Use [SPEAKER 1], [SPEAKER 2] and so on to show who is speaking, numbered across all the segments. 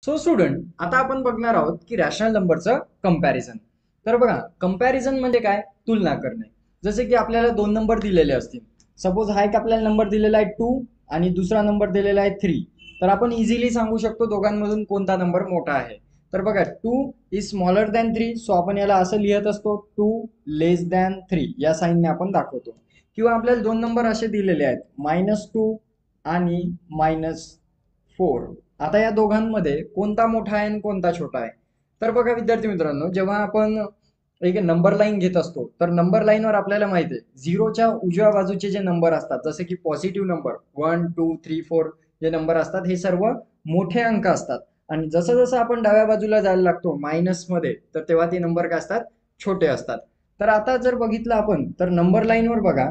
[SPEAKER 1] So student, आता आपण बघणार आहोत की रॅशनल नंबरचं कंपॅरिझन. तर बघा, कंपॅरिझन म्हणजे काय? तुलना करणे. जसे की आपल्याला दोन नंबर दिलेले असतील. सपोज हा एक आपल्याला नंबर दिलेला आहे 2 आणि दुसरा नंबर दिलेला आहे 3. तर आपण इझिली सांगू शकतो दोघांमधून कोणता नंबर मोठा आहे. तर बघा, 2 इज स्मॉलर दॅन 3, सो आपण याला असं लिहित असतो 2 लेस दॅन 3 या साईनने आपण दाखवतो. किंवा आपल्याला दोन नंबर असे दिलेले आहेत -2 आणि -4. आता या दोघांमध्ये कोणता मोठा आहे आणि कोणता छोटा आहे? तर बघा विद्यार्थी मित्रांनो, जेव्हा आपण एक नंबर लाईन घेत असतो तर नंबर लाईनवर आपल्याला माहिती आहे झिरोच्या उजव्या बाजूचे जे नंबर असतात, जसे की पॉझिटिव्ह नंबर 1 2 3 4 जे नंबर असतात हे सर्व मोठे अंक असतात. आणि जसं जसं आपण डाव्या बाजूला जायला लागतो मायनस मध्ये, तर तेव्हा ते नंबर काय असतात? छोटे असतात. तर आता जर बघितलं आपण तर नंबर लाईनवर बघा,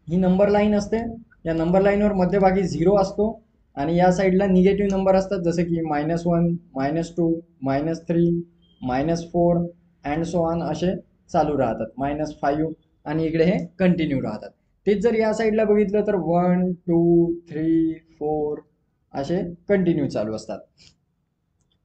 [SPEAKER 1] ही नंबर लाईन असते. या नंबर लाईनवर मध्यभागी झिरो असतो आणि या साईडला निगेटिव्ह नंबर असतात, जसे की -1 -2 -3 -4 अँड सो ऑन असे चालू राहतात, -5 आणि इकडे हे कंटिन्यू राहतात. तेच जर या साईडला बघितलं तर 1 2 3 4 असे कंटिन्यू चालू असतात.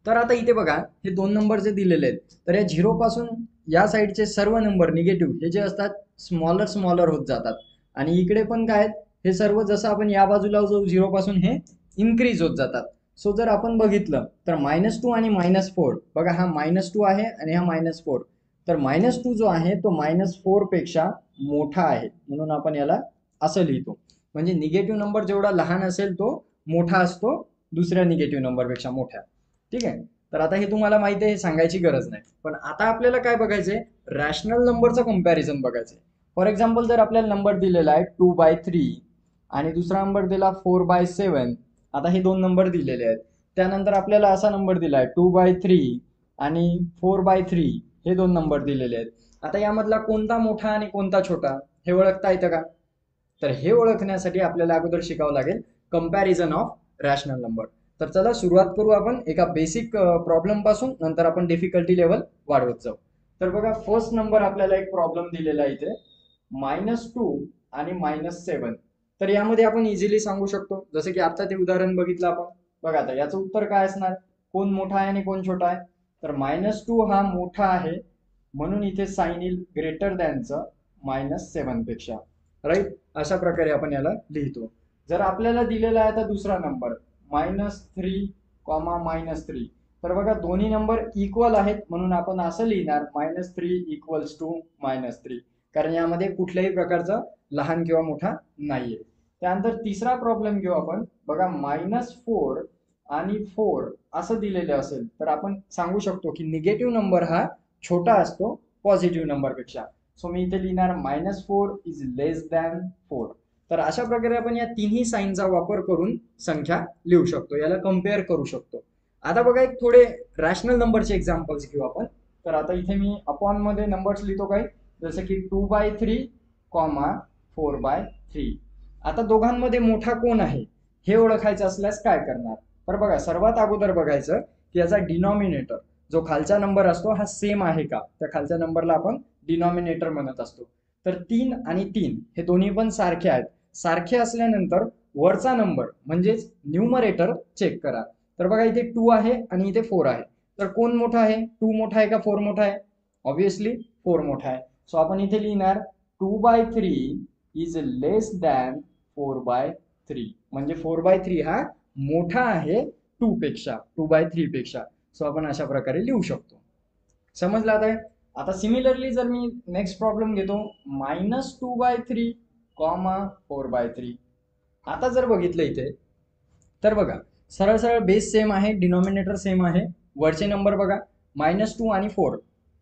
[SPEAKER 1] तर आता इथे बघा, हे दोन नंबर जे दिलेले आहेत, तर या झिरो पासून या साईडचे सर्व नंबर निगेटिव्ह हे जे असतात स्मॉलर स्मॉलर होत जातात. आणि इकडे पण काय आहेत, हे सर्व जसं आपण या बाजूला जो झिरो पासून हे इन्क्रीज होत जातात. सो जर आपण बघितलं तर -2 आणि -4, बघा हा -2 आहे आणि हा -4. तर -2 जो आहे तो -4 पेक्षा मोठा आहे, म्हणून आपण याला असं लिहितो. म्हणजे निगेटिव्ह नंबर जेवढा लहान असेल तो मोठा असतो दुसऱ्या निगेटिव्ह नंबरपेक्षा मोठ्या. ठीक आहे. तर आता हे तुम्हाला माहिती आहे, हे सांगायची गरज नाही. पण आता आपल्याला काय बघायचंय? रॅशनल नंबरचं कंपॅरिझन बघायचंय. फॉर एक्झाम्पल, जर आपल्याला नंबर दिलेला आहे 2/3 आणि दुसरा नंबर दिला 4/7. आता हे दोन नंबर दिलेले आहेत. त्यानंतर आपल्याला असा नंबर दिला आहे 2/3 आणि 4/3, हे दोन नंबर दिलेले आहेत. आता यामधला कोणता मोठा आणि कोणता छोटा हे ओळखता येतं का? तर हे ओळखण्यासाठी आपल्याला अगोदर शिकावं लागेल कंपॅरिझन ऑफ रॅशनल नंबर. तर चला सुरुवात करू आपण एका बेसिक प्रॉब्लेम पासून, नंतर आपण डिफिकल्टी लेवल वाढवत जाऊ. तर बघा, फर्स्ट नंबर आपल्याला एक प्रॉब्लेम दिलेला आहे इथे, -2 आणि -7. तर यामध्ये आपण इझिली सांगू शकतो, जसं की आता ते उदाहरण बघितलं आपण. बघा आता याचं उत्तर काय असणार? कोण मोठा आहे आणि कोण छोटा आहे? तर -2 हा मोठा आहे, म्हणून इथे साइन येईल ग्रेटर दॅनचं -7 पेक्षा. राईट, अशा प्रकारे आपण याला लिहितो. जर आपल्याला दिलेला आहे आता दुसरा नंबर -3, -3, तर बघा दोन्ही नंबर इक्वल आहेत, म्हणून आपण असं लिहिणार -3 = -3, कारण यामध्ये कुठल्याही प्रकारचा लहान किंवा मोठा नाहीये. त्यानंतर तिसरा प्रॉब्लेम घेऊ आपण. बघा, -4 आणि 4 असं दिलेलं असेल तर आपण सांगू शकतो की निगेटिव्ह नंबर हा छोटा असतो पॉझिटिव्ह नंबरपेक्षा. सो मी इथे लिहिणार -4 इज लेस दॅन 4. तर अशा प्रकारे आपण या तिन्ही साईनचा वापर करून संख्या लिहू शकतो, याला कम्पेअर करू शकतो. आता बघा, एक थोडे रॅशनल नंबरचे एक्झाम्पल्स घेऊ आपण. तर आता इथे मी अपॉन मध्ये नंबर्स लिहितो काही, जसं की 2/3, 4/3. आता दोघांमध्ये मोठा कोण आहे हे ओळखायचं असल्यास काय करणार? तर बघा, सर्वात अगोदर बघायचं की याचा डिनॉमिनेटर जो खालचा नंबर असतो हा सेम आहे का. त्या खालच्या नंबरला आपण डिनॉमिनेटर म्हणत असतो. तर 3 आणि 3 हे दोन्ही पण सारखे आहेत. सारखे असल्यानंतर वरचा नंबर म्हणजेच न्यूमरेटर चेक करा. तर बघा, इथे 2 आहे आणि इथे 4 आहे. तर कोण मोठा आहे? 2 मोठा आहे का 4 मोठा आहे? ऑब्विसली 4 मोठा आहे. सो आपण इथे लिहिणार 2/3 इज लेस दॅन 4/3. म्हणजे 4/3 हा मोठा आहे 2 पेक्षा, 2/3 पेक्षा. सो आपण अशा प्रकारे लिहू शकतो. समजलं आता? आता सिमिलरली जर मी नेक्स्ट प्रॉब्लेम घेतो, -2/3, 4/3. आता जर बघितलं इथे तर बघा, सरळ सरळ बेस सेम आहे, डिनॉमिनेटर सेम आहे. वरचे नंबर बघा, -2 आणि 4.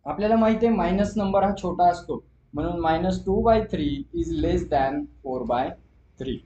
[SPEAKER 1] आपल्याला माहिती आहे मायनस नंबर हा छोटा असतो, म्हणून -2/3 इज लेस दॅन 4/3.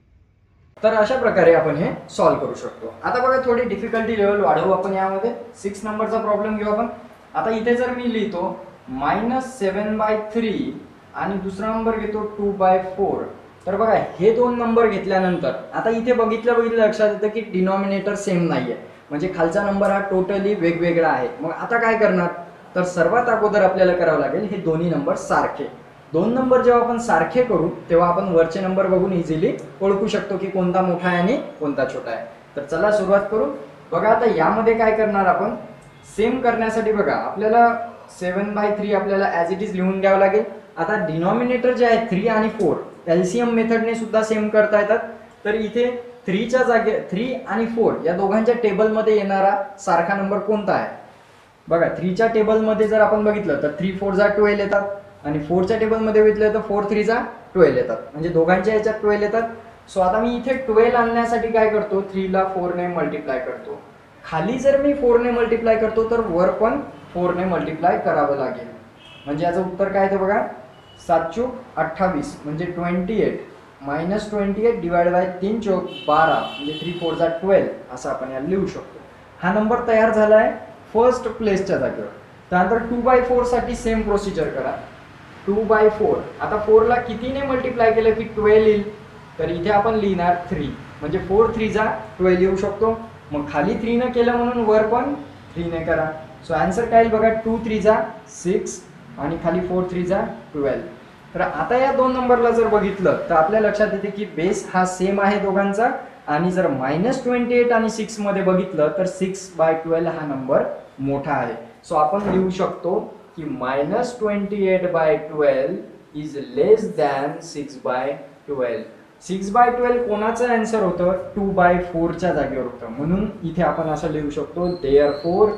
[SPEAKER 1] तर अशा प्रकारे आपण हे सॉल्व्ह करू शकतो. आता बघा, थोडी डिफिकल्टी लेवल वाढवू आपण यामध्ये. 6 नंबरचा प्रॉब्लेम घेऊ आपण. आता इथे जर मी लिहितो -7/3 आणि दुसरा नंबर घेतो 2/4. तर बघा, हे दोन नंबर घेतल्यानंतर आता इथे बघितलं लक्षात येतं की डिनॉमिनेटर सेम नाहीये, म्हणजे खालचा नंबर हा टोटली वेगवेगळा आहे. मग आता काय करणार? तर सर्वात अगोदर आपल्याला करावं लागेल हे दोन्ही नंबर सारखे. दोन नंबर जेव्हा आपण सारखे करू तेव्हा आपण वरचे नंबर बघून इझिली ओळखू शकतो की कोणता मोठा आहे आणि कोणता छोटा आहे. तर चला सुरुवात करू. बघा आता यामध्ये काय करणार आपण, सेम करण्यासाठी बघा आपल्याला 7/3 आपल्याला ॲज इट इज लिहून घ्यावं लागेल. आता डिनॉमिनेटर जे आहे 3 आणि 4 एलसीएम मेथडने सुद्धा सेम करता येतात. तर इथे 3च्या जागे 3 आणि 4 या दोघांच्या टेबलमध्ये येणारा सारखा नंबर कोणता आहे बघा. 3च्या टेबलमध्ये जर आपण बघितलं तर 3 4 जा 12 येतात आणि 4च्या टेबलमध्ये बघितलं तर 4 3 जा 12 येतात, म्हणजे दोघांच्या याच्यात 12 येतात. सो आता मी इथे 12 आणण्यासाठी काय करतो, 3 ला 4 ने मल्टिप्लाय करतो. खाली जर मी 4 ने मल्टिप्लाय करतो तर वर पण 4 ने मल्टिप्लाय करावं लागेल. म्हणजे याचं उत्तर काय येतं बघा, 7 चूक 28 म्हणजे 28 मायनस 28 डिवाइड बाय 3 चौक 12 म्हणजे 3 4 जा 12 असं आपण याला लिहू शकतो. हा नंबर तयार झाला आहे फर्स्ट प्लेसच्या जागेवर. त्यानंतर 2/4 साठी सेम प्रोसिजर करा. 2/4 आता 4 ला कितीने मल्टिप्लाय केलं की 12 येईल, तर इथे आपण लिहिणार 3 म्हणजे 4 3 जा 12 येऊ शकतो. मग खाली 3 ने केलं म्हणून वर पण 3 ने करा. सो आन्सर काय येईल बघा, 2 3 जा 6 आणि खाली 4 3 जा 12. तर आता या दोन नंबरला जर बघितलं तर आपल्या लक्षात येते की बेस हा सेम आहे दोघांचा. आणि जर -28 आणि 6 मध्ये बघितलं तर 6/12 हा नंबर मोठा आहे. सो आपण लिहू शकतो की -28/12 इज लेस दॅन 6/12. 6/12 कोणाचं आन्सर होतं, 2/4च्या जागेवर होतं. म्हणून इथे आपण असं लिहू शकतो देअरफोर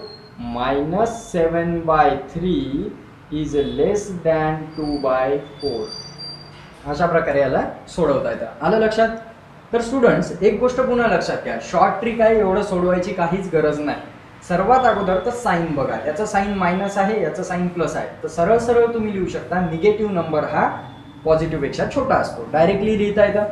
[SPEAKER 1] -7/3 इज लेस दॅन 2/4. अशा प्रकारे याला सोडवता येतं. आलं लक्षात. तर स्टुडंट्स एक गोष्ट पुन्हा लक्षात घ्या, शॉर्ट ट्रिक आहे, एवढं सोडवायची काहीच गरज नाही. सर्वात अगोदर तर साईन बघा, याचा साईन मायनस आहे, याचा साईन प्लस आहे. तर सरळ सरळ तुम्ही लिहू शकता निगेटिव्ह नंबर हा पॉझिटिव्ह पेक्षा छोटा असतो, डायरेक्टली लिहिता येतं.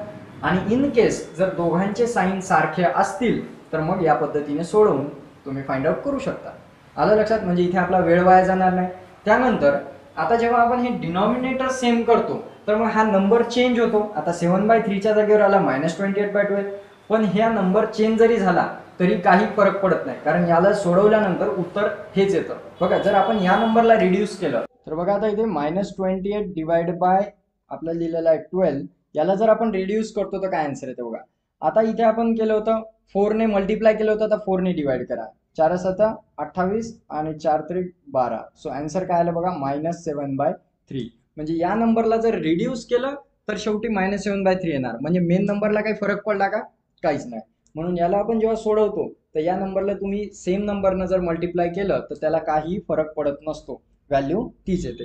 [SPEAKER 1] आणि इन केस जर दोघांचे साईन सारखे असतील तर मग या पद्धतीने सोडवून तुम्ही फाइंड आउट करू शकता. आलं लक्षात. म्हणजे इथे आपला वेळ वाया जाणार नाही. त्यानंतर आता जेव्हा आपण हे डिनॉमिनेटर सेम करतो तर मग हा नंबर चेंज होतो. आता 7/3च्या जागेवर आला -28/12. पण ह्या नंबर चेंज जरी झाला तरी काही फरक पडत नाही, कारण याला सोडवल्यानंतर उत्तर हेच येतं. बघा जर आपण या नंबरला रिड्यूस केलं तर बघा आता इथे -28 डिवाइड बाय आपलं लिहिलेलं आहे 12, याला जर आपण रिड्यूस करतो तर काय आन्सर येते बघा. आता इथे आपण केलं होतं 4 ने मल्टिप्लाय केलं होतं, आता 4 ने डिवाइड करा. 4 7 28 आणि 4 3 12. सो आन्सर काय आलं बघा -7/3. म्हणजे या नंबरला जर रिड्यूस केलं तर शेवटी -7/3 येणार. म्हणजे मेन नंबरला काही फरक पडला का, काहीच नाही. म्हणून याला आपण जेव्हा सोडवतो तर या नंबरला तुम्ही सेम नंबरनं जर मल्टिप्लाय केलं तर त्याला काही फरक पडत नसतो, व्हॅल्यू तीच येते.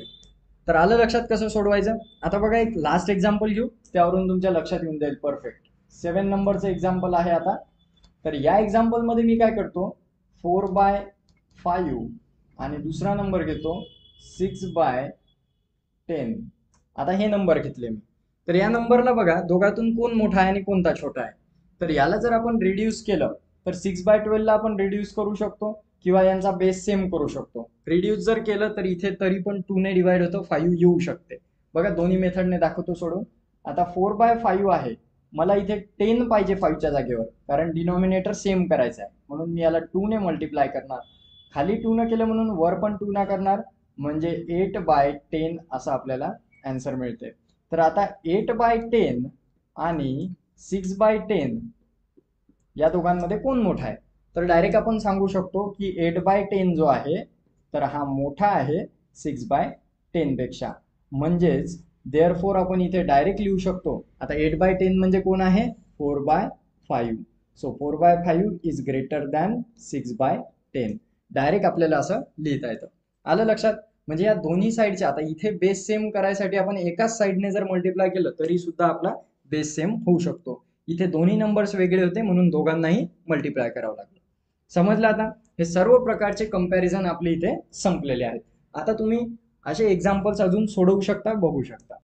[SPEAKER 1] तर आलं लक्षात कसं सोडवायचं. आता बघा एक लास्ट एक्झाम्पल घेऊ, त्यावरून तुमच्या लक्षात येऊन जाईल परफेक्ट. 7 नंबरचं एक्झाम्पल आहे आता. तर या एक्झाम्पलमध्ये मी काय करतो, 4/5 आणि दुसरा नंबर घेतो 6/10. आता हे नंबर घेतले मी. तर या नंबरला बघा दोघातून कोण मोठा आहे आणि कोणता छोटा आहे. तर याला जर आपण रिड्यूस केलं तर 6/12 ला आपण रिड्यूस करू शकतो किंवा यांचा बेस सेम करू शकतो. रिड्यूस जर केलं तर इथे तरी पण 2 ने डिवाइड होतं, 5 येऊ शकते. बघा दोन्ही मेथडने दाखवतो सोडून. आता 4/5 आहे, मला इथे 10 पाहिजे 5च्या जागेवर, कारण डिनॉमिनेटर सेम करायचं आहे. म्हणून मी याला 2 ने मल्टिप्लाय करणार. खाली 2 न केलं म्हणून वर पण 2 ना करणार, म्हणजे 8/10 असं आपल्याला आन्सर मिळते. तर आता 8/10 आणि 6/10 या दोघांमध्ये कोण मोठा आहे, तर डायरेक्ट आपण सांगू शकतो की 8/10 जो आहे तर हा मोठा आहे 6/10 पेक्षा. म्हणजेच देअरफोर आपण इथे डायरेक्ट लिहू शकतो. आता 8/10 म्हणजे कोण आहे, 4/5. So 4/5 is greater than 6/10. Direct आपल्याला असं लिहिता येतं. आलं लक्षात. म्हणजे या दोन्ही साईडच्या, आता इथे बेस सेम करायसाठी आपण एकाच साईडने जर मल्टिप्लाय केलं तरी सुद्धा आपला बेस सेम होऊ शकतो. इथे दोन्ही नंबर्स वेगळे होते म्हणून दोघांनाही मल्टिप्लाय करावं लागलं. समजलं आता. हे सर्व प्रकारचे कंपॅरिझन आपले इथे संपलेले आहेत. आता तुम्ही असे एक्झाम्पल्स अजून सोडवू शकता, बघू शकता.